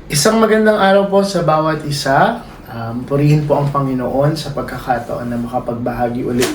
Isang magandang araw po sa bawat isa. Purihin po ang Panginoon sa pagkakataon na makapagbahagi ulit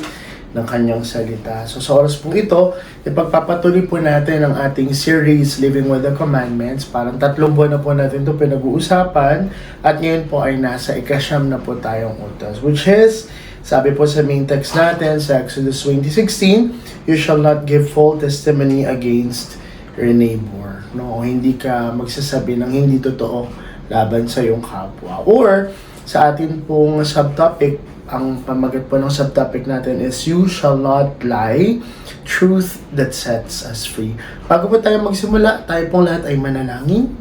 ng kanyang salita. So sa oras pong ito, ipagpapatuloy po natin ang ating series Living with the Commandments. Parang 3 buwan na po natin ito pinag-uusapan at ngayon po ay nasa ikasyam na po tayong utos, which is, sabi po sa main text natin sa Exodus 20:16, you shall not give false testimony against your neighbor. No, hindi ka magsasabi ng hindi totoo laban sa iyong kapwa. Or sa atin pong subtopic, ang pamagat po ng subtopic natin is you shall not lie, truth that sets us free. Bago po tayo magsimula, tayo pong lahat ay manalangin.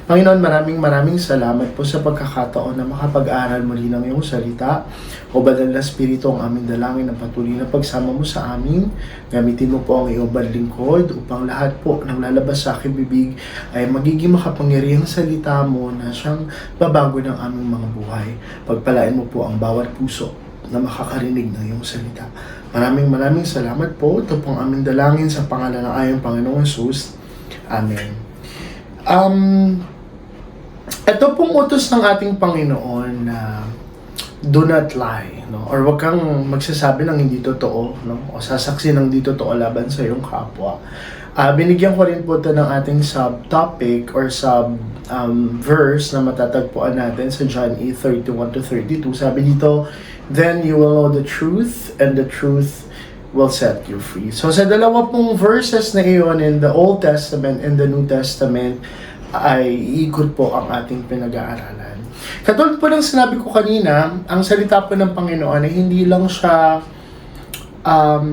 Panginoon, maraming salamat po sa pagkakataon na makapag-aral muli ng iyong salita. O Banal na Espiritu, ang aming dalangin ng patuloy na pagsama mo sa amin. Gamitin mo po ang iyong lingkod upang lahat po ng lalabas sa aking bibig ay magiging makapangyarihang salita mo na siyang babago ng aming mga buhay. Pagpalain mo po ang bawat puso na makakarinig ng iyong salita. Maraming salamat po. Ito pong aming dalangin sa pangalan ng ayong Panginoong Jesus. Amen. Ito pong utos ng ating Panginoon na do not lie, no? Or wag kang magsasabi ng hindi totoo, no? O sasaksi ng hindi totoo laban sa iyong kapwa. Binigyan ko rin po ito ng ating subtopic or verse na matatagpuan natin sa John 8:31-32. Sabi dito, then you will know the truth and the truth will set you free. So sa dalawa pong verses na iyon in the Old Testament and the New Testament ay ikot po ang ating pinag-aaralan. Katulad po ng sinabi ko kanina, ang salita po ng Panginoon ay hindi lang siya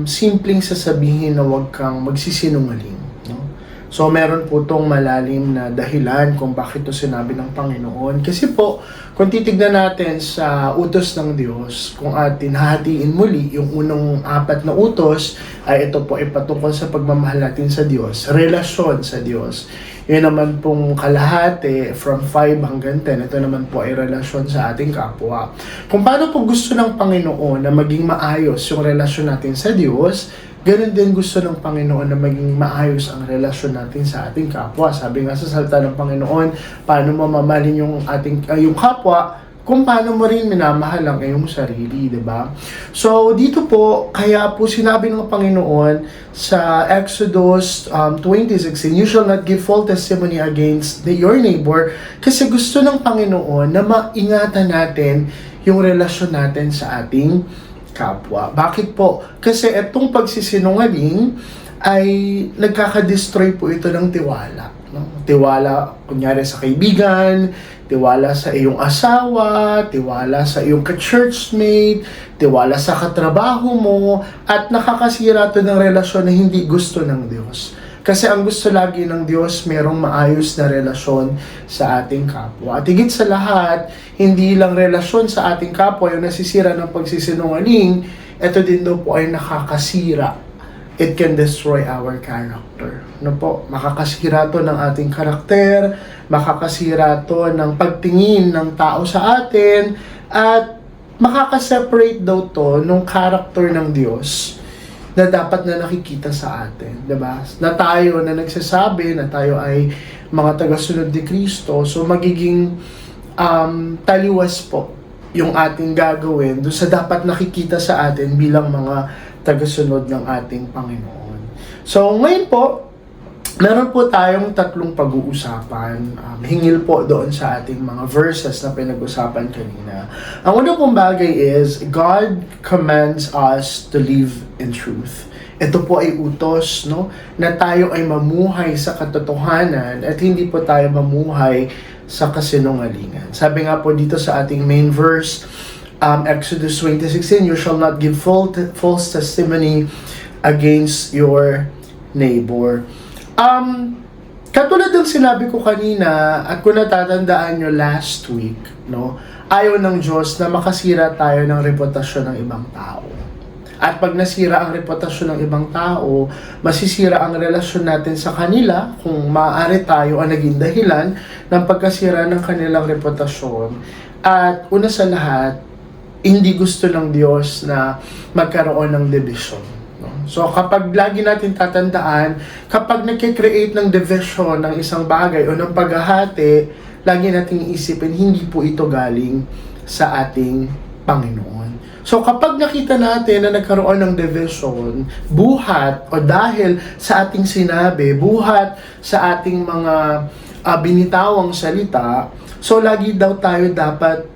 simpleng sasabihin na huwag kang magsisinungaling. No? So meron po itong malalim na dahilan kung bakit ito sinabi ng Panginoon. Kasi po, kung titignan natin sa utos ng Diyos, kung atin hahatiin muli, yung unang 4 na utos, ay ito po ay patungkol sa pagmamahal natin sa Diyos, relasyon sa Diyos. Yun naman pong kalahati, from 5 hanggang 10, ito naman po ay relasyon sa ating kapwa. Kung paano po gusto ng Panginoon na maging maayos yung relasyon natin sa Diyos, ganun din gusto ng Panginoon na maging maayos ang relasyon natin sa ating kapwa. Sabi nga sa salita ng Panginoon, paano mo mamahalin yung kapwa, kung paano mo rin minamahal ang iyong sarili, di ba? So, dito po, kaya po sinabi ng Panginoon sa Exodus 20:16, you shall not give false testimony against your neighbor, kasi gusto ng Panginoon na maingatan natin yung relasyon natin sa ating kapwa. Bakit po? Kasi itong pagsisinungaling ay nagkaka-destroy po ito ng tiwala. No? Tiwala, kunyari sa kaibigan, tiwala sa iyong asawa, tiwala sa iyong ka-churchmate, tiwala sa katrabaho mo, at nakakasira ito ng relasyon na hindi gusto ng Diyos. Kasi ang gusto lagi ng Diyos, merong maayos na relasyon sa ating kapwa. At higit sa lahat, hindi lang relasyon sa ating kapwa yung nasisira ng pagsisinungaling, ito din daw po ay nakakasira. It can destroy our character. No po? Makakasira to ng ating karakter, makakasira to ng pagtingin ng tao sa atin, at makakaseparate daw to ng character ng Diyos na dapat na nakikita sa atin. Diba? Na tayo na nagsasabi na tayo ay mga tagasunod ni Kristo, so magiging taliwas po yung ating gagawin doon sa dapat nakikita sa atin bilang mga tagasunod ng ating Panginoon. So, ngayon po, meron po tayong 3 pag-uusapan. Hingil po doon sa ating mga verses na pinag-usapan kanina. Ang unang pong bagay is, God commands us to live in truth. Ito po ay utos, no? Na tayo ay mamuhay sa katotohanan at hindi po tayo mamuhay sa kasinungalingan. Sabi nga po dito sa ating main verse, Exodus 20:16, you shall not give false testimony against your neighbor. Katulad ng sinabi ko kanina, at kung natatandaan nyo last week, no, ayaw ng Diyos na makasira tayo ng reputasyon ng ibang tao. At pag nasira ang reputasyon ng ibang tao, masisira ang relasyon natin sa kanila kung maaari tayo ang naging dahilan ng pagkasira ng kanilang reputasyon. At una sa lahat, hindi gusto ng Diyos na magkaroon ng division. No? So kapag lagi natin tatandaan, kapag nagkikreate ng division ng isang bagay o ng paghahati, lagi nating iisipin, hindi po ito galing sa ating Panginoon. So kapag nakita natin na nagkaroon ng division, buhat o dahil sa ating sinabi, buhat sa ating mga binitawang salita, so lagi daw tayo dapat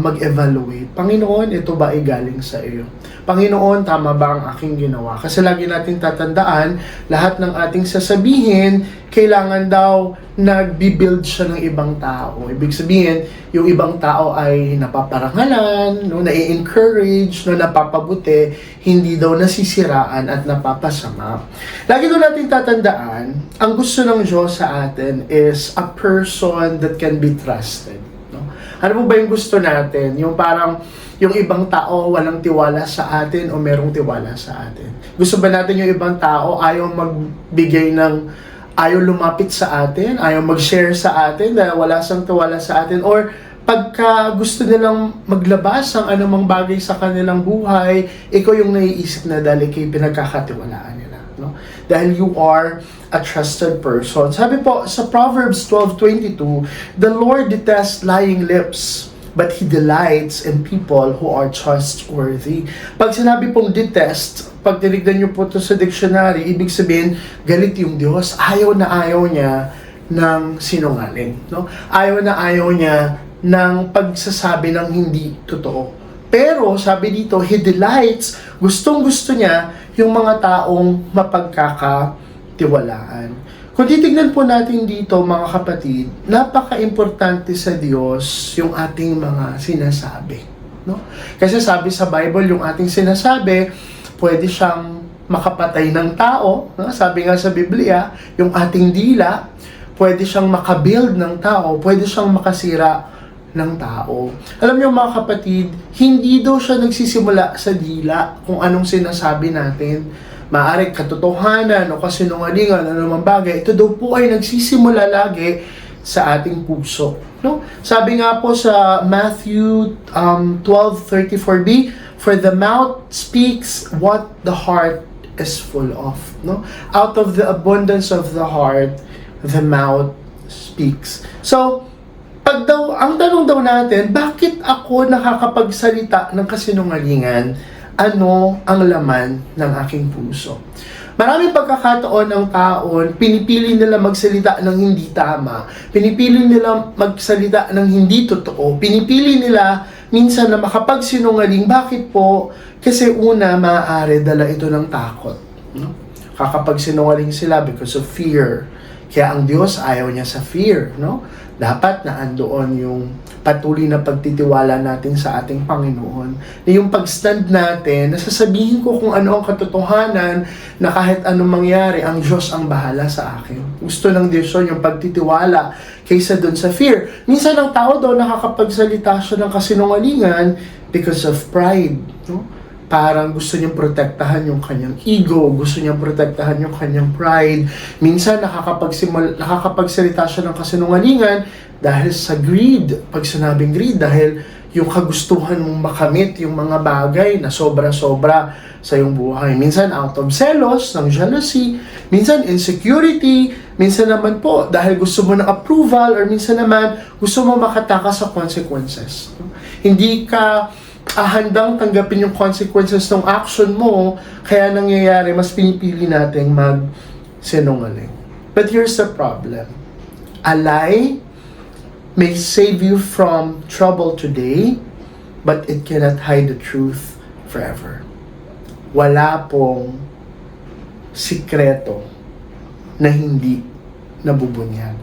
mag-evaluate. Panginoon, ito ba ay galing sa iyo? Panginoon, tama ba ang aking ginawa? Kasi lagi natin tatandaan, lahat ng ating sasabihin, kailangan daw nagbi-build siya ng ibang tao. Ibig sabihin, yung ibang tao ay napaparangalan, no, nai-encourage, no, napapabuti, hindi daw nasisiraan at napapasama. Lagi daw natin tatandaan, ang gusto ng Diyos sa atin is a person that can be trusted. Ano po ba yung gusto natin? Yung parang, yung ibang tao walang tiwala sa atin o merong tiwala sa atin? Gusto ba natin yung ibang tao ayaw magbigay ng, ayaw lumapit sa atin, ayaw mag-share sa atin dahil wala sang tiwala sa atin? Or pagka gusto nilang maglabas ng anumang bagay sa kanilang buhay, ikaw yung naiisip na dahil kayo pinagkakatiwalaan nila. No? Dahil you are a trusted person. Sabi po sa Proverbs 12:22, the Lord detests lying lips, but He delights in people who are trustworthy. Pag sinabi pong detest, pag tinignan niyo po ito sa dictionary, ibig sabihin, galit yung Diyos. Ayaw na ayaw niya ng sinungaling. No? Ayaw na ayaw niya ng pagsasabi ng hindi totoo. Pero, sabi dito, He delights, gustong-gusto niya yung mga taong mapagkakatiwalaan. Kung titignan po natin dito, mga kapatid, napaka-importante sa Diyos yung ating mga sinasabi. No? Kasi sabi sa Bible, yung ating sinasabi, pwede siyang makapatay ng tao. No? Sabi nga sa Biblia, yung ating dila, pwede siyang makabuild ng tao, pwede siyang makasira ng tao. Alam niyo mga kapatid, hindi daw siya nagsisimula sa dila kung anong sinasabi natin. Maaari katotohanan o kasinungalingan, anumang bagay, ito daw po ay nagsisimula lagi sa ating puso. No? Sabi nga po sa Matthew 12:34b, for the mouth speaks what the heart is full of. No? Out of the abundance of the heart, the mouth speaks. So, ang tanong daw natin, bakit ako nakakapagsalita ng kasinungalingan? Ano ang laman ng aking puso? Maraming pagkakataon ng taon, pinipili nila magsalita ng hindi tama. Pinipili nila magsalita ng hindi totoo. Pinipili nila minsan na makapagsinungaling. Bakit po? Kasi una, maaari dala ito ng takot. No? Kakapagsinungaling sila because of fear. Kaya ang Diyos ayaw niya sa fear. No? Dapat na andoon yung patuloy na pagtitiwala natin sa ating Panginoon. Na yung pag-stand natin, nasasabihin ko kung ano ang katotohanan na kahit anong mangyari, ang Diyos ang bahala sa akin. Gusto ng Diyos yung pagtitiwala kaysa dun sa fear. Minsan ang tao daw nakakapagsalita siya ng kasinungalingan because of pride. No? Parang gusto niyang protektahan yung kanyang ego, gusto niyang protektahan yung kanyang pride. Minsan nakakapagsalita siya ng kasinungalingan dahil sa greed. Pag sinabing greed, dahil yung kagustuhan mong makamit yung mga bagay na sobra-sobra sa iyong buhay. Minsan out of selos, ng jealousy, minsan insecurity, minsan naman po dahil gusto mo ng approval, or minsan naman gusto mo makatakas sa consequences. Hindi ka handang tanggapin yung consequences ng action mo, kaya nangyayari, mas pinipili nating mag-sinungaling. But here's the problem. A lie may save you from trouble today, but it cannot hide the truth forever. Wala pong sikreto na hindi nabubunyag.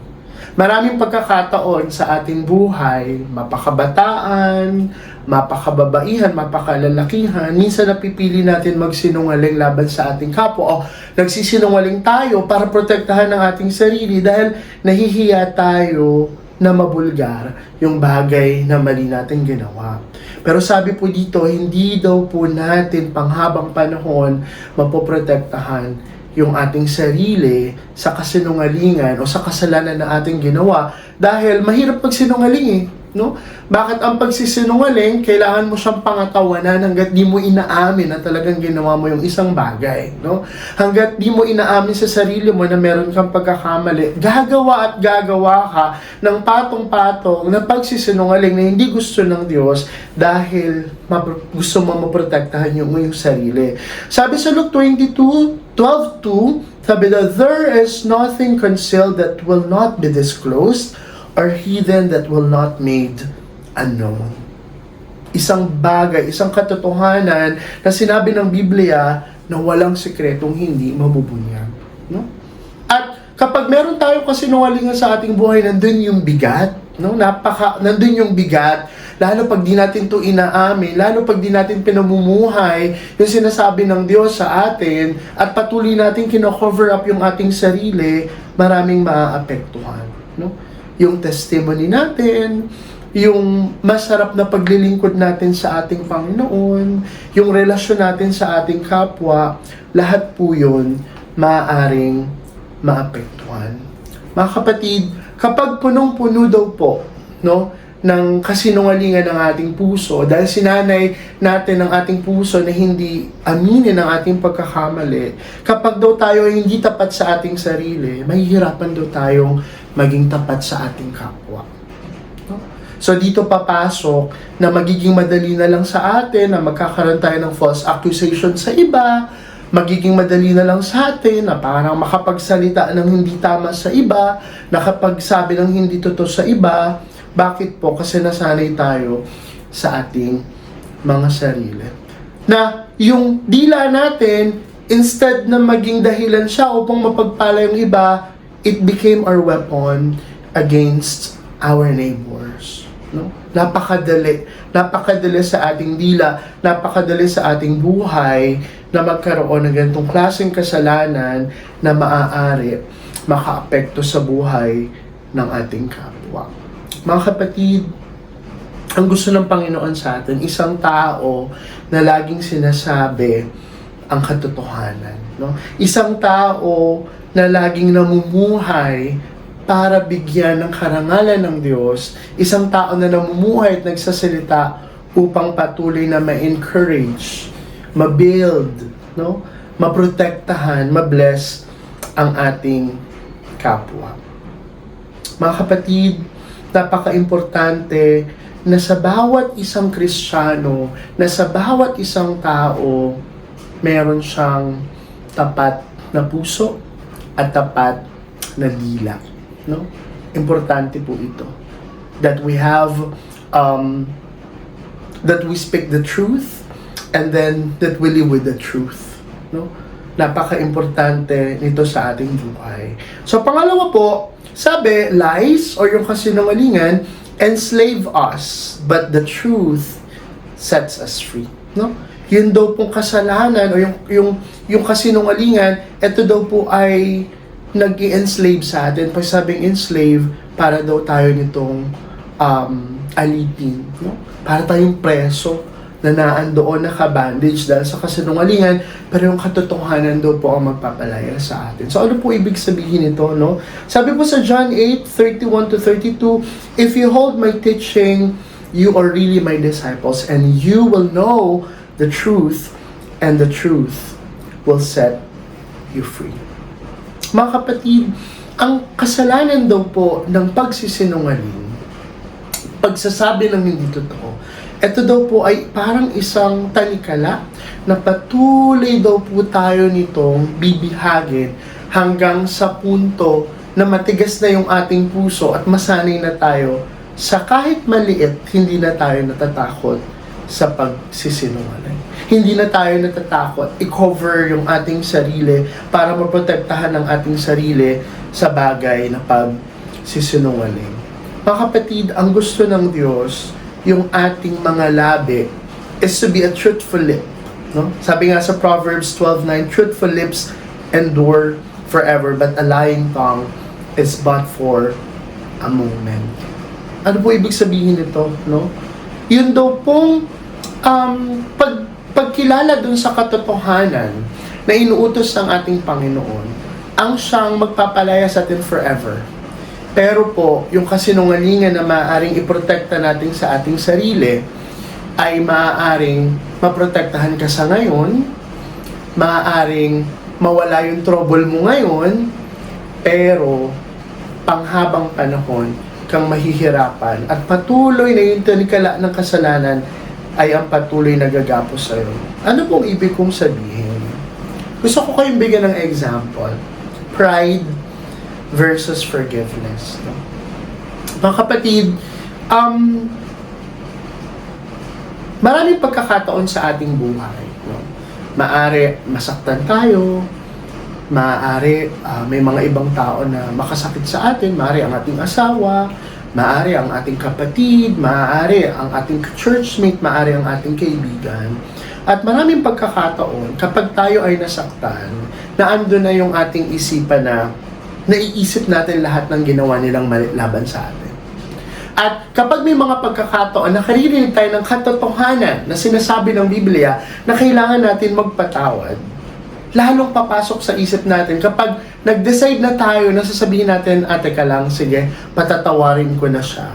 Maraming pagkakataon sa ating buhay, mapakabataan, mapakababaihan, mapakalalakihan, minsan napipili natin magsinungaling laban sa ating kapwa o nagsisinungaling tayo para protektahan ang ating sarili dahil nahihiya tayo na mabulgar yung bagay na mali natin ginawa. Pero sabi po dito, hindi daw po natin panghabang panahon mapoprotektahan yung ating sarili sa kasinungalingan o sa kasalanan na ating ginawa dahil mahirap magsinungaling eh. no? Bakit ang pagsisinungaling, kailangan mo siyang pangatawanan hanggat di mo inaamin na talagang ginawa mo yung isang bagay, no? Hanggat di mo inaamin sa sarili mo na meron kang pagkakamali, gagawa at gagawa ka ng patong-patong na pagsisinungaling na hindi gusto ng Diyos dahil gusto mo maprotektahan yung sarili. Sabi sa Luke 22:12-2, sabi na, there is nothing concealed that will not be disclosed, or hidden that will not made unknown. Isang bagay, isang katotohanan na sinabi ng Biblia na walang sikretong hindi mabubunyag. No? At kapag meron tayong kasinungalingan sa ating buhay, nandun yung bigat. No? Nandun yung bigat. Lalo pag di natin to inaamin, lalo pag di natin pinamumuhay yung sinasabi ng Diyos sa atin at patuloy natin kino-cover up yung ating sarili, maraming maaapektuhan. No? Yung testimony natin, yung masarap na paglilingkod natin sa ating Panginoon, yung relasyon natin sa ating kapwa, lahat po yun maaaring maapektuhan. Mga kapatid, kapag punong-puno daw po, no, ng kasinungalingan ng ating puso, dahil sinanay natin ang ating puso na hindi aminin ang ating pagkakamali, kapag daw tayo ay hindi tapat sa ating sarili, mahihirapan daw tayong maging tapat sa ating kapwa. No? So dito papasok na magiging madali na lang sa atin na magkakaroon tayo ng false accusation sa iba, magiging madali na lang sa atin na parang makapagsalita ng hindi tama sa iba, nakapagsabi ng hindi totoo sa iba. Bakit po? Kasi nasanay tayo sa ating mga sarili. Na yung dila natin, instead na maging dahilan siya upang mapagpala yung iba, it became our weapon against our neighbors. No? Napakadali sa ating dila, napakadali sa ating buhay na magkaroon ng ganitong klaseng kasalanan na maaari makaapekto sa buhay ng ating kapwa. Mga kapatid, ang gusto ng Panginoon sa atin, isang tao na laging sinasabi ang katotohanan. No? Isang tao na laging namumuhay para bigyan ng karangalan ng Diyos, isang tao na namumuhay at nagsasalita upang patuloy na ma-encourage, ma-build, no? maprotektahan, ma-bless ang ating kapwa. Mga kapatid, napaka-importante na sa bawat isang Kristiyano, na sa bawat isang tao, meron siyang tapat na puso at tapat na dila. No? Importante po ito. That we have, that we speak the truth, and then that we live with the truth. No? Napaka-importante nito sa ating buhay. So, pangalawa po, sabi, lies or yung kasinungalingan enslave us, but the truth sets us free. No? Yun daw pong kasalanan o yung kasinungalingan, ito daw po ay nag-i-enslave sa atin. Pag sabing enslave, para daw tayo nitong alipin. No? Para tayong preso na naandoon, nakabandage dahil sa kasinungalingan, pero yung katotohanan daw po ang magpapalaya sa atin. So ano po ibig sabihin nito, no? Sabi po sa John 8:31-32, if you hold my teaching, you are really my disciples, and you will know the truth, and the truth will set you free. Mga kapatid, ang kasalanan daw po ng pagsisinungaling, pagsasabi ng hindi totoo, ito daw po ay parang isang talikala na patuloy daw po tayo nitong bibihagin hanggang sa punto na matigas na yung ating puso at masanay na tayo sa kahit maliit, hindi na tayo natatakot sa pagsisinungaling. Hindi na tayo natatakot i-cover yung ating sarili para maprotektahan ang ating sarili sa bagay na pagsisinungaling. Mga kapatid, ang gusto ng Diyos, yung ating mga labi is to be a truthful lip. No? Sabi nga sa Proverbs 12:9, truthful lips endure forever, but a lying tongue is but for a moment. Ano po ibig sabihin nito? No? Yun daw pong pagkilala dun sa katotohanan na inuutos ng ating Panginoon, ang siyang magpapalaya sa atin forever. Pero po, yung kasinungalingan na maaaring iprotekta natin sa ating sarili ay maaaring maprotektahan ka sa ngayon, maaaring mawala yung trouble mo ngayon, pero panghabang panahon kang mahihirapan at patuloy na yung tanikala ng kasalanan ay ang patuloy na gagapos sa'yo. Ano pong ibig kong sabihin? Gusto ko kayong bigyan ng example. Pride versus forgiveness. No? Mga kapatid, maraming pagkakataon sa ating buhay. No? Maaari masaktan tayo, maaari may mga ibang tao na makasakit sa atin, maaari ang ating asawa, maaari ang ating kapatid, maaari ang ating churchmate, maaari ang ating kaibigan. At maraming pagkakataon, kapag tayo ay nasaktan, na ando na yung ating isipan na naiisip natin lahat ng ginawa nilang mali laban sa atin. At kapag may mga pagkakataon, nakaririnig tayo ng katotohanan na sinasabi ng Biblia na kailangan natin magpatawad, lalong papasok sa isip natin kapag nag-decide na tayo na sasabihin natin, teka lang, sige, patatawarin ko na siya.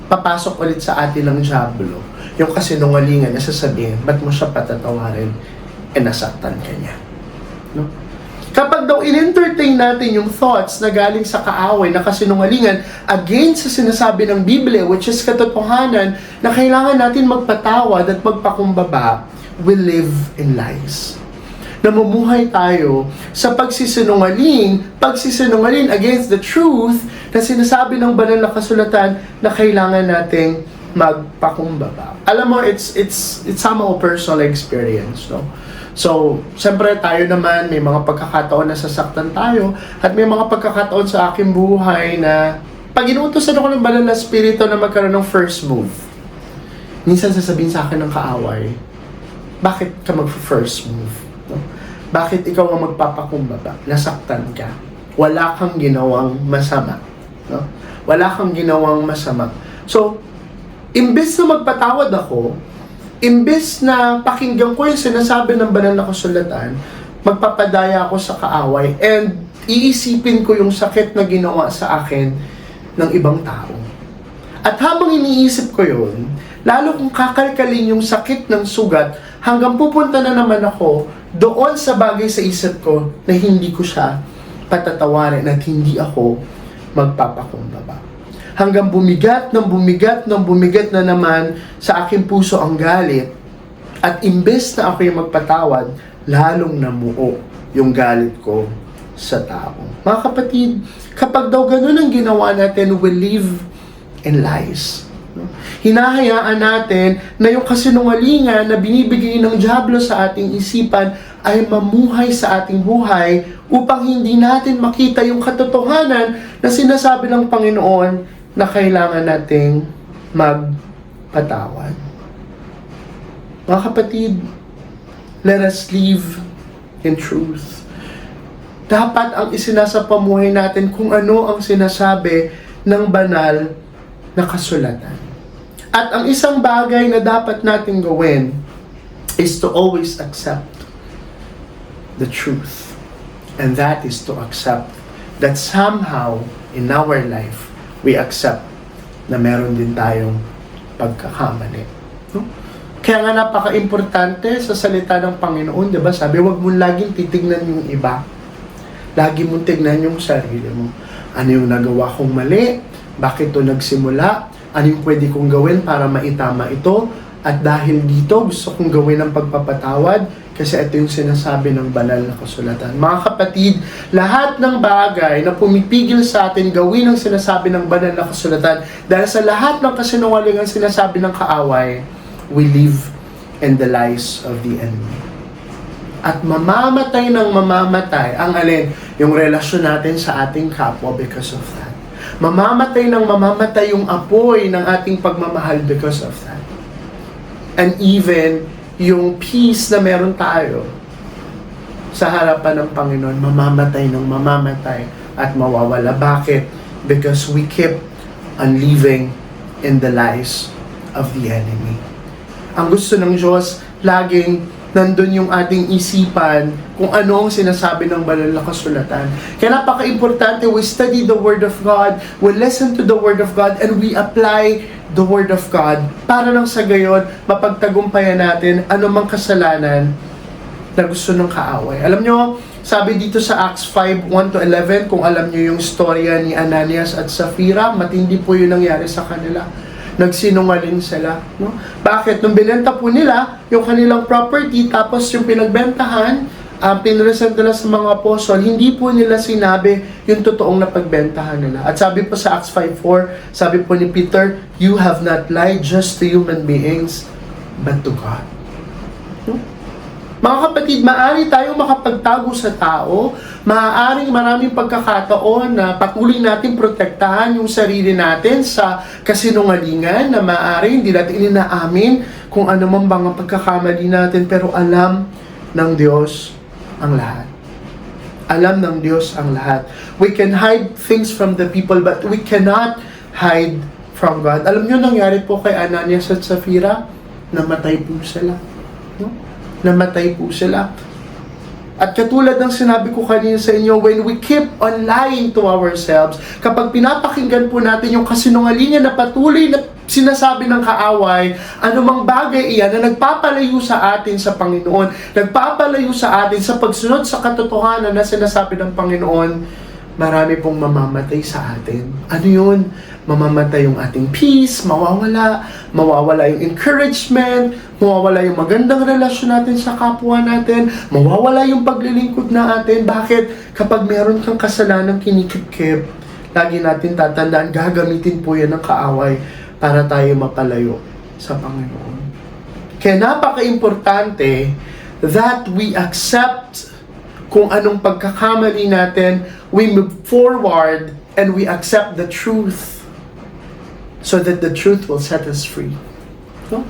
Papasok ulit sa atin ng diablo. Yung kasinungalingan na sasabihin, ba't mo siya patatawarin? Nasaktan ka niya. No? Kapag daw in-entertain natin yung thoughts na galing sa kaaway na kasinungalingan against sa sinasabi ng Biblia, which is katotohanan na kailangan natin magpatawad at magpakumbaba, we live in lies. Namumuhay tayo sa pagsisinungaling against the truth na sinasabi ng banal na kasulatan na kailangan nating magpakumbaba. Alam mo, it's somehow personal experience, no? So, siyempre tayo naman, may mga pagkakataon na sasaktan tayo at may mga pagkakataon sa aking buhay na pag inuutosan ako ng banal na spirito na magkaroon ng first move, minsan sasabihin sa akin ng kaaway, bakit ka mag-first move? No? Bakit ikaw ang magpapakumbaba? Nasaktan ka. Wala kang ginawang masama. No? Wala kang ginawang masama. So, imbes na magpatawad ako, imbes na pakinggan ko yung sinasabi ng banal na kasulatan, magpapadaya ako sa kaaway and iisipin ko yung sakit na ginawa sa akin ng ibang tao. At habang iniisip ko yun, lalo kong kakalkalin yung sakit ng sugat hanggang pupunta na naman ako doon sa bagay sa isip ko na hindi ko siya patatawarin at hindi ako magpapakumbaba. Hanggang bumigat na naman sa aking puso ang galit at imbes na ako yung magpatawad, lalong namuo yung galit ko sa tao. Mga kapatid, kapag daw ganun ang ginawa natin, we live in lies. Hinahayaan natin na yung kasinungalingan na binibigay ng diablo sa ating isipan ay mamuhay sa ating buhay upang hindi natin makita yung katotohanan na sinasabi ng Panginoon na kailangan nating magpatawad. Mga kapatid, let us live in truth. Dapat ang isinasapamuhay natin kung ano ang sinasabi ng banal na kasulatan. At ang isang bagay na dapat nating gawin is to always accept the truth. And that is to accept that somehow in our life, we accept na meron din tayong pagkakamali. No? Kaya nga napaka-importante sa salita ng Panginoon, di ba? Sabi, huwag mong laging titignan yung iba. Lagi mong tignan yung sarili mo. Ano yung nagawa kong mali? Bakit ito nagsimula? Ano yung pwede kong gawin para maitama ito? At dahil dito, gusto kong gawin ng pagpapatawad kasi ito yung sinasabi ng banal na kasulatan. Mga kapatid, lahat ng bagay na pumipigil sa atin gawin ang sinasabi ng banal na kasulatan dahil sa lahat ng kasinungalingan sinasabi ng kaaway, we live in the lies of the enemy. At mamamatay ng mamamatay ang alin? Yung relasyon natin sa ating kapwa because of that. Mamamatay ng mamamatay yung apoy ng ating pagmamahal because of that. And even yung peace na meron tayo sa harapan ng Panginoon, mamamatay ng mamamatay at mawawala. Bakit? Because we keep on living in the lies of the enemy. Ang gusto ng Diyos, laging nandun yung ating isipan kung ano ang sinasabi ng banal na kasulatan. Kaya napaka-importante, we study the Word of God, we listen to the Word of God, and we apply the Word of God para lang sa gayon, mapagtagumpayan natin anumang kasalanan na gusto ng kaaway. Alam nyo, sabi dito sa Acts 5:1-11, kung alam nyo yung storya ni Ananias at Sapphira, matindi po yung nangyari sa kanila. Nagsinungaling sila. No? Bakit? Nung binenta po nila yung kanilang property, tapos yung pinagbentahan, pinresent nila sa mga apostol, hindi po nila sinabi yung totoong napagbentahan nila. At sabi po sa Acts 5:4, sabi po ni Peter, "You have not lied just to human beings, but to God." No? Mga kapatid, maaari tayong makapagtago sa tao, maaaring maraming pagkakataon na patuloy natin protektahan yung sarili natin sa kasinungalingan, na maaari hindi natin inaamin kung ano man bang ang pagkakamali natin, pero alam ng Diyos ang lahat. Alam ng Diyos ang lahat. We can hide things from the people, but we cannot hide from God. Alam nyo, nangyari po kay Ananias at Sapphira, namatay po sila. No? Namatay po sila. At katulad ng sinabi ko kanina sa inyo, when we keep on lying to ourselves, kapag pinapakinggan po natin yung kasinungalingan na patuloy na sinasabi ng kaaway, anumang bagay iyan na nagpapalayo sa atin sa Panginoon, nagpapalayo sa atin sa pagsunod sa katotohanan na sinasabi ng Panginoon, marami pong mamamatay sa atin. Ano yun? Mamamatay yung ating peace, mawawala yung encouragement, mawawala yung magandang relasyon natin sa kapwa natin, mawawala yung paglilingkod natin. Bakit? Kapag meron kang kasalanang kinikip-kip, lagi natin tatandaan, gagamitin po yan ng kaaway para tayo mapalayo sa Panginoon. Kaya napaka-importante that we accept kung anong pagkakamali natin, we move forward and we accept the truth so that the truth will set us free. No?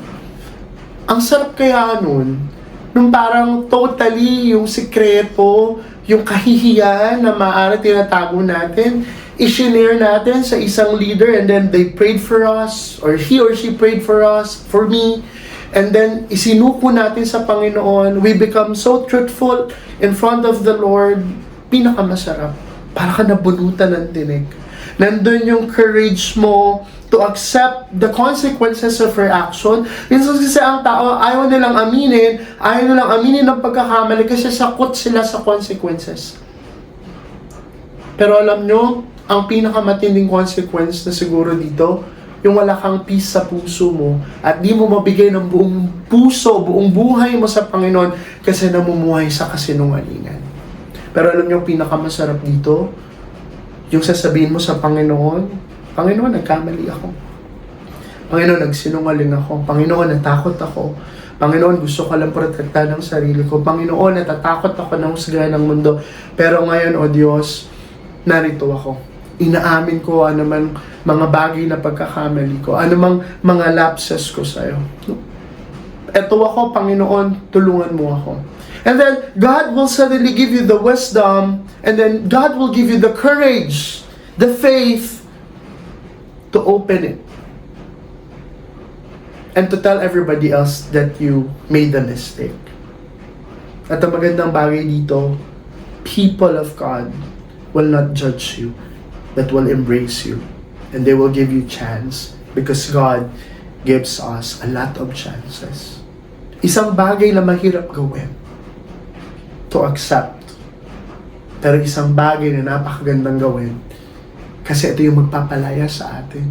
Ang sarap kaya nun, nung parang totally yung sikreto, yung kahihiyan na maaari tinatago natin, i-share natin sa isang leader, and then they prayed for us, or he or she prayed for us, for me, and then isinuko natin sa Panginoon, we become so truthful in front of the Lord, pinakamasarap. Para ka nabunutan ng tinig. Nandun yung courage mo to accept the consequences of your action. Minsan kasi ang tao, ayaw nilang aminin ng pagkakamali kasi sakot sila sa consequences. Pero alam nyo, ang pinakamatinding consequence na siguro dito, yung wala kang peace sa puso mo at di mo mabigay ng buong puso, buong buhay mo sa Panginoon kasi namumuhay sa kasinungalingan. Pero alam nyo, pinakamasarap dito, yung sasabihin mo sa Panginoon, Panginoon, nagkamali ako. Panginoon, nagsinungaling ako. Panginoon, natakot ako. Panginoon, gusto ko lang protektahan ng sarili ko. Panginoon, natatakot ako ng husgahan ng mundo. Pero ngayon, O Diyos, narito ako. Inaamin ko anuman mga bagay na pagkakamali ko, anumang mga lapses ko sa'yo. Eto ako, Panginoon, tulungan mo ako. And then, God will suddenly give you the wisdom, and then God will give you the courage, the faith, to open it. And to tell everybody else that you made a mistake. At ang magandang bagay dito, people of God will not judge you, but will embrace you. And they will give you chance, because God gives us a lot of chances. Isang bagay na mahirap gawin, to accept. Pero isang bagay na napakagandang gawin, kasi ito yung magpapalaya sa atin.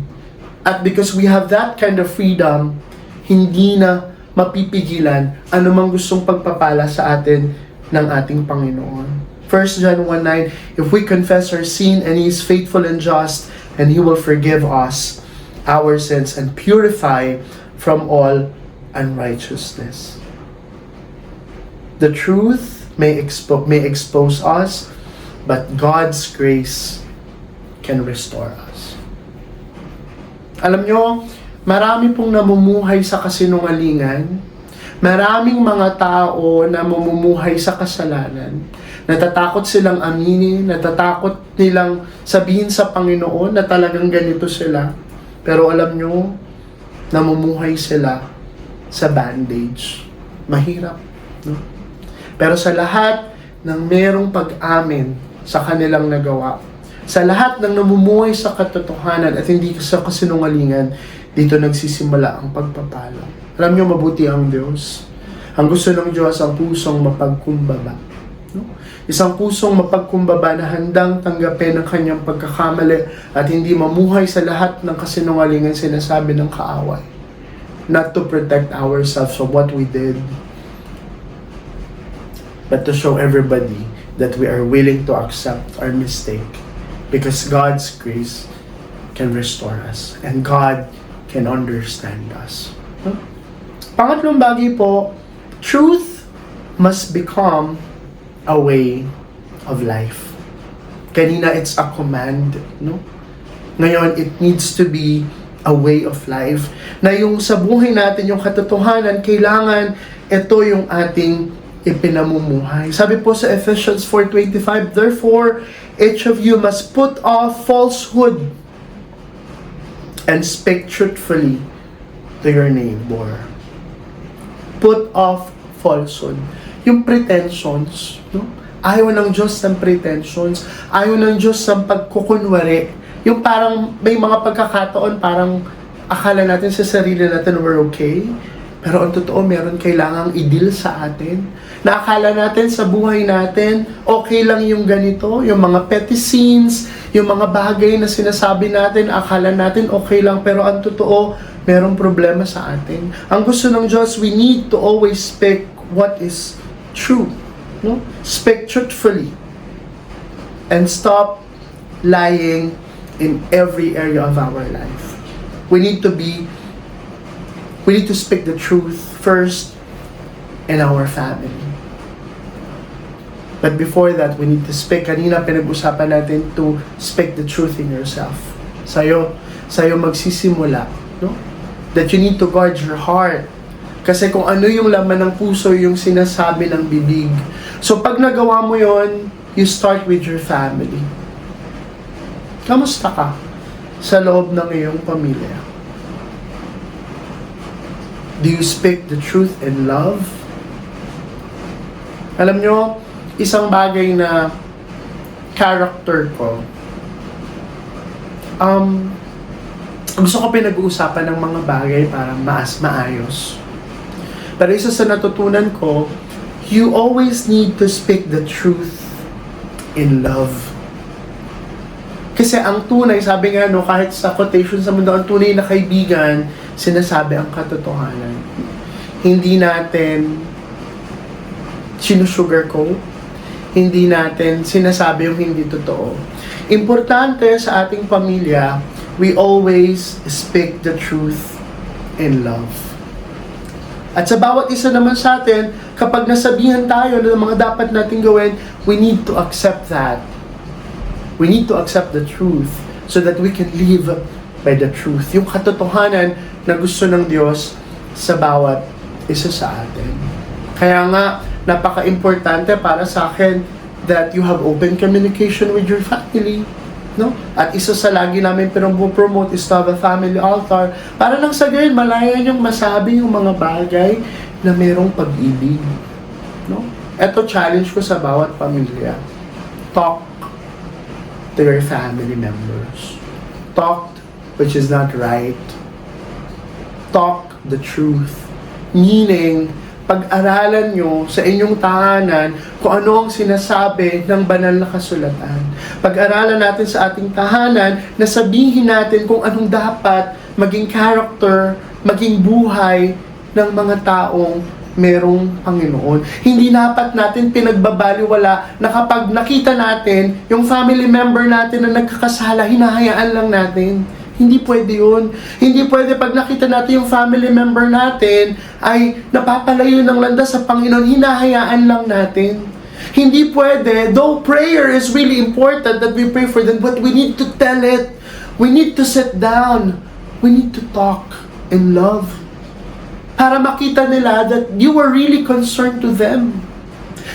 At because we have that kind of freedom, hindi na mapipigilan anumang gustong pagpapala sa atin ng ating Panginoon. 1 John 1:9, if we confess our sin, and He is faithful and just, and He will forgive us our sins and purify from all unrighteousness. The truth may expose us, but God's grace can restore us. Alam nyo, marami pong namumuhay sa kasinungalingan, maraming mga tao na mamumuhay sa kasalanan, natatakot silang aminin, natatakot nilang sabihin sa Panginoon na talagang ganito sila. Pero alam nyo, namumuhay sila sa bandage. Mahirap. No? Pero sa lahat ng merong pag-amin sa kanilang nagawa, sa lahat ng namumuhay sa katotohanan at hindi sa kasinungalingan, dito nagsisimula ang pagpapalo. Alam niyo, mabuti ang Diyos. Ang gusto ng Diyos ang pusong mapagkumbaba. No? Isang pusong mapagkumbaba na handang tanggapin ang kanyang pagkakamali at hindi mamuhay sa lahat ng kasinungalingan sinasabi ng kaaway. Not to protect ourselves from what we did, but to show everybody that we are willing to accept our mistake because God's grace can restore us and God can understand us. Huh? Pangatlong bagay po, truth must become a way of life. Kanina, it's a command, no? Ngayon, it needs to be a way of life. Na yung sa buhay natin, yung katotohanan, kailangan ito yung ating ipinamumuhay. Sabi po sa Ephesians 4:25, therefore, each of you must put off falsehood and speak truthfully to your neighbor. Put off falsehood. Yung pretensions, no? Ayaw ng Diyos ng pretensions. Ayaw ng Diyos ng pagkukunwari. Yung parang may mga pagkakataon, parang akala natin sa sarili natin we're okay. Pero ang totoo, meron kailangang i-deal sa atin. Na akala natin sa buhay natin, okay lang yung ganito, yung mga petty sins, yung mga bagay na sinasabi natin, akala natin okay lang, pero ang totoo, merong problema sa atin. Ang gusto ng Diyos, we need to always speak what is true. No? Speak truthfully. And stop lying in every area of our life. We need to speak the truth first in our family. But before that, we need to speak. Kanina pinag-usapan natin to speak the truth in yourself. Sa'yo magsisimula, no? That you need to guard your heart. Kasi kung ano yung laman ng puso, yung sinasabi ng bibig. So pag nagawa mo yon, you start with your family. Kamusta ka sa loob ng iyong pamilya? Do you speak the truth in love? Alam nyo, isang bagay na character ko, gusto ko pinag-uusapan ng mga bagay para maayos. Pero isa sa natutunan ko, you always need to speak the truth in love. Kasi ang tunay, sabi nga no, kahit sa quotation sa mundo, ang tunay na kaibigan, sinasabi ang katotohanan. Hindi natin sinusugarcoat, hindi natin sinasabi yung hindi totoo. Importante sa ating pamilya, we always speak the truth in love. At sa bawat isa naman sa atin, kapag nasabihan tayo ng mga dapat nating gawin, we need to accept that. We need to accept the truth so that we can live by the truth. Yung katotohanan na gusto ng Diyos sa bawat isa sa atin. Kaya nga, napaka-importante para sa akin that you have open communication with your family. No? At isa sa lagi namin pinag-promote is to have a family altar para lang sa gayon, malaya niyong masabi yung mga bagay na merong pag-ibig. No? Ito challenge ko sa bawat pamilya. Talk to your family members. Talk which is not right. Talk the truth. Meaning, pag-aralan nyo sa inyong tahanan kung ano ang sinasabi ng banal na kasulatan. Pag-aralan natin sa ating tahanan na sabihin natin kung anong dapat maging character, maging buhay ng mga taong merong Panginoon. Hindi dapat natin pinagbabaliwala na kapag nakita natin yung family member natin na nagkakasala, hinahayaan lang natin. Hindi pwede yun. Hindi pwede pag nakita natin yung family member natin ay napapalayo ng landas sa Panginoon, hinahayaan lang natin. Hindi pwede, though prayer is really important that we pray for them, but we need to tell it. We need to sit down. We need to talk in love. Para makita nila that you were really concerned to them.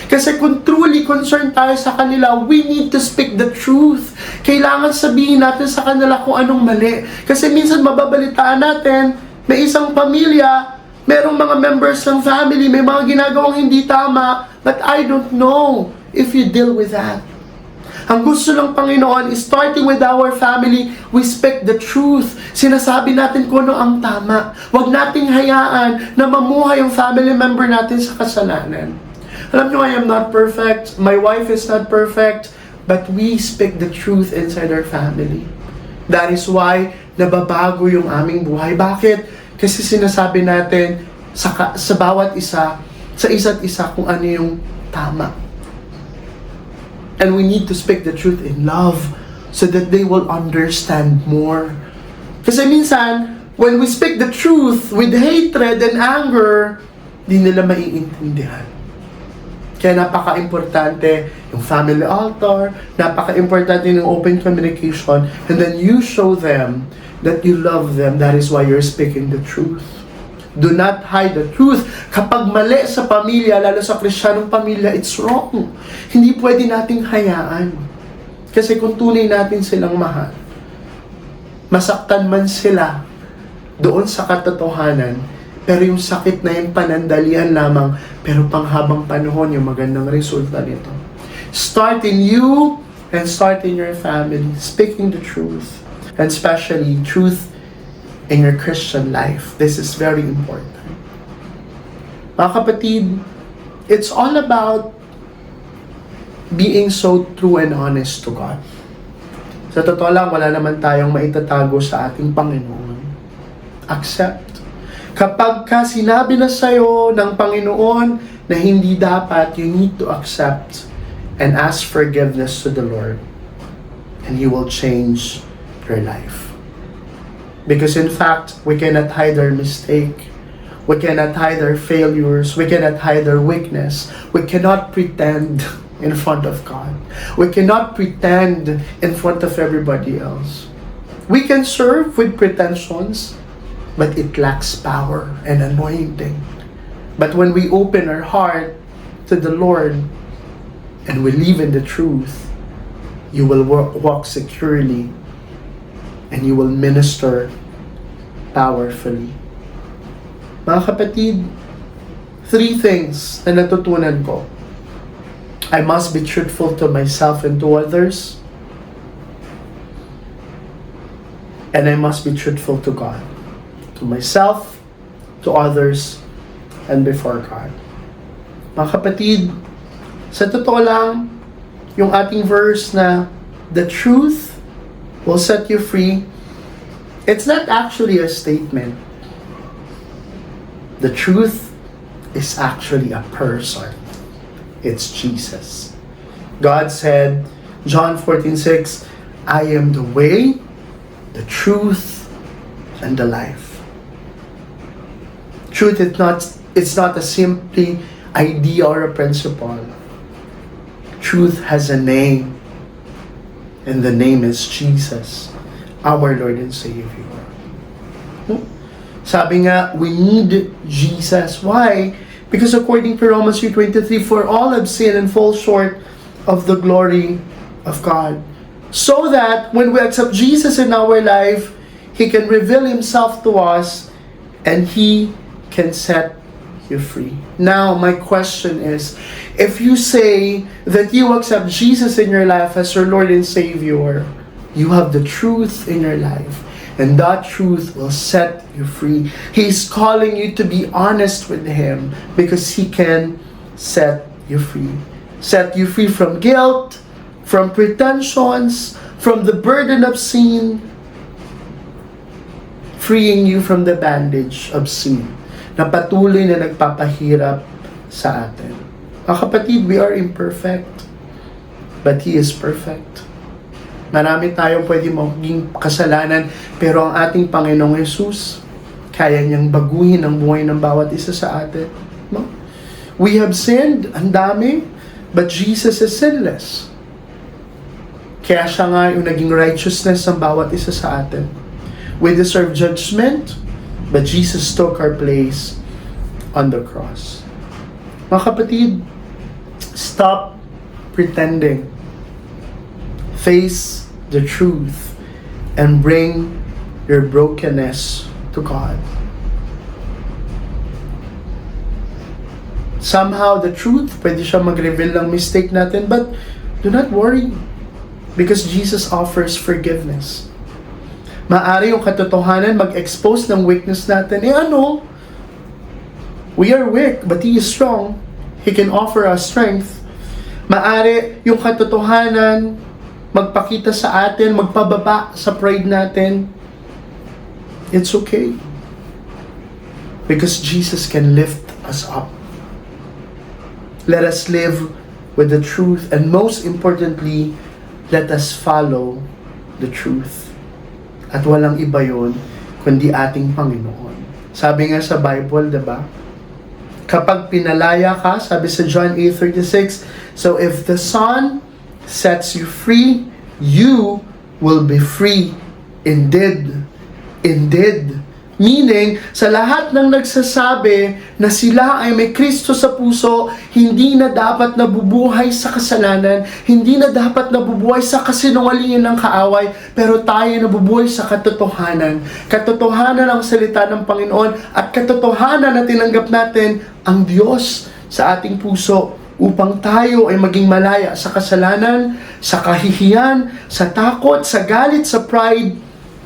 Kasi kung truly concerned tayo sa kanila, we need to speak the truth. Kailangan sabihin natin sa kanila kung anong mali. Kasi minsan mababalitaan natin, may isang pamilya, Merong mga members ng family, may mga ginagawang hindi tama, but I don't know if you deal with that. Ang gusto ng Panginoon is starting with our family, we speak the truth. Sinasabi natin kung ano ang tama. Huwag nating hayaan na mamuhay yung family member natin sa kasalanan. Alam nyo, I am not perfect. My wife is not perfect. But we speak the truth inside our family. That is why nababago yung aming buhay. Bakit? Kasi sinasabi natin sa bawat isa, sa isa't isa kung ano yung tama. And we need to speak the truth in love so that they will understand more. Kasi minsan, when we speak the truth with hatred and anger, di nila maiintindihan. Kaya napaka-importante yung family altar, napaka-importante yung open communication, and then you show them that you love them. That is why you're speaking the truth. Do not hide the truth. Kapag mali sa pamilya, lalo sa Kristiyanong pamilya, it's wrong. Hindi pwede nating hayaan. Kasi kung tunay natin silang mahal, masaktan man sila doon sa katotohanan, pero yung sakit na yung panandalian lamang, pero panghabang panahon yung magandang resulta nito. Start in you and start in your family, speaking the truth. And especially truth in your Christian life. This is very important. Mga kapatid, it's all about being so true and honest to God. Sa totoo lang, wala naman tayong maitatago sa ating Panginoon. Accept. Kapag ka sinabi na sa'yo ng Panginoon na hindi dapat, you need to accept and ask forgiveness to the Lord. And He will change your life. Because in fact, we cannot hide our mistake. We cannot hide our failures. We cannot hide our weakness. We cannot pretend in front of God. We cannot pretend in front of everybody else. We can serve with pretensions, but it lacks power and anointing. But when we open our heart to the Lord and we live in the truth, you will walk securely and you will minister powerfully. Mga kapatid, 3 things na natutunan ko. I must be truthful to myself and to others. And I must be truthful to God. To myself, to others, and before God. Mga kapatid, sa totoo lang, yung ating verse na the truth will set you free, it's not actually a statement. The truth is actually a person. It's Jesus. God said, John 14:6, I am the way, the truth, and the life. Truth is not a simply idea or a principle. Truth has a name, and the name is Jesus, our Lord and Savior. Sabi nga, we need Jesus. Why? Because according to Romans 3:23, for all have sinned and fall short of the glory of God. So that when we accept Jesus in our life, He can reveal Himself to us and He can set you free. Now, my question is, if you say that you accept Jesus in your life as your Lord and Savior, you have the truth in your life. And that truth will set you free. He's calling you to be honest with Him because He can set you free. Set you free from guilt, from pretensions, from the burden of sin, freeing you from the bandage of sin na patuloy na nagpapahirap sa atin. Mga kapatid, we are imperfect, but He is perfect. Marami tayong pwede maging kasalanan, pero ang ating Panginoong Jesus, kaya niyang baguhin ang buhay ng bawat isa sa atin. No? We have sinned, ang dami, but Jesus is sinless. Kaya siya nga yung naging righteousness ng bawat isa sa atin. We deserve judgment, but Jesus took our place on the cross. Mga kapatid, stop pretending. Face the truth and bring your brokenness to God. somehow the truth, pwede siya mag-reveal ng mistake natin, but do not worry because Jesus offers forgiveness. Maari yung katotohanan mag-expose ng weakness natin. We are weak, but He is strong. He can offer us strength. Maari yung katotohanan magpakita sa atin, magpababa sa pride natin. It's okay. Because Jesus can lift us up. Let us live with the truth, and most importantly, let us follow the truth. At walang iba yun, kundi ating Panginoon. Sabi nga sa Bible, diba? Kapag pinalaya ka, sabi sa John 8:36, so if the Son sets you free, you will be free indeed. Indeed. Meaning, sa lahat ng nagsasabi na sila ay may Kristo sa puso, hindi na dapat nabubuhay sa kasalanan, hindi na dapat nabubuhay sa kasinungalingan ng kaaway, pero tayo nabubuhay sa katotohanan. Katotohanan ang salita ng Panginoon at katotohanan na tinanggap natin ang Diyos sa ating puso upang tayo ay maging malaya sa kasalanan, sa kahihiyan, sa takot, sa galit, sa pride,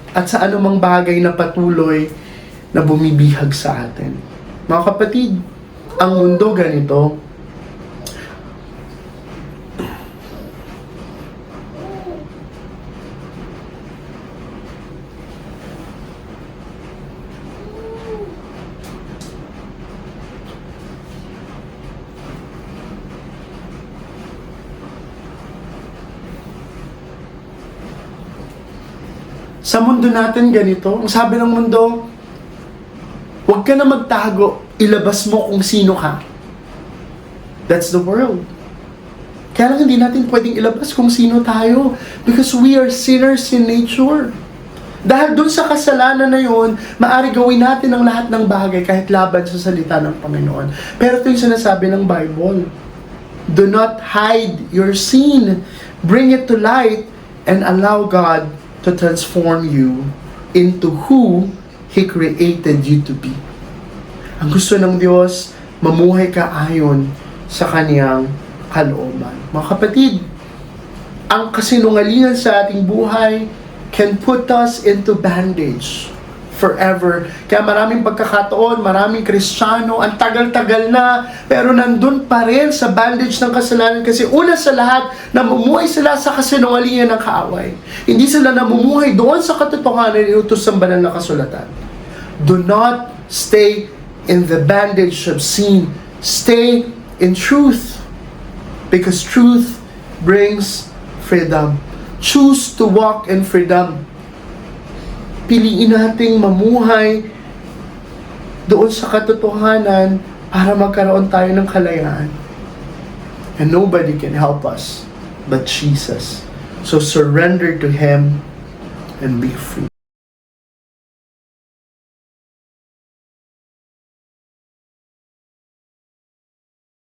at sa anumang bagay na patuloy na bumibihag sa atin. Mga kapatid, ang mundo ganito. Sa mundo natin ganito, ang sabi ng mundo, huwag ka na magtago, ilabas mo kung sino ka. That's the world. Kaya lang hindi natin pwedeng ilabas kung sino tayo because we are sinners in nature. Dahil dun sa kasalanan na yun, maaari gawin natin ang lahat ng bagay kahit laban sa salita ng Panginoon. Pero ito yung sinasabi ng Bible. Do not hide your sin. Bring it to light and allow God to transform you into who He created you to be. Ang gusto ng Diyos, mamuhay ka ayon sa Kaniyang kalooban. Mga kapatid, ang kasinungalingan sa ating buhay can put us into bondage forever. Kaya maraming pagkakataon, maraming Kristiyano, ang tagal-tagal na, pero nandun pa rin sa bondage ng kasalanan kasi una sa lahat, namumuhay sila sa kasinungalingan ng kaaway. Hindi sila namumuhay doon sa katotohanan inutos ng banal na kasulatan. Do not stay in the bondage of sin. Stay in truth. Because truth brings freedom. Choose to walk in freedom. Piliin nating mamuhay doon sa katotohanan para magkaroon tayo ng kalayaan. And nobody can help us but Jesus. So surrender to Him and be free.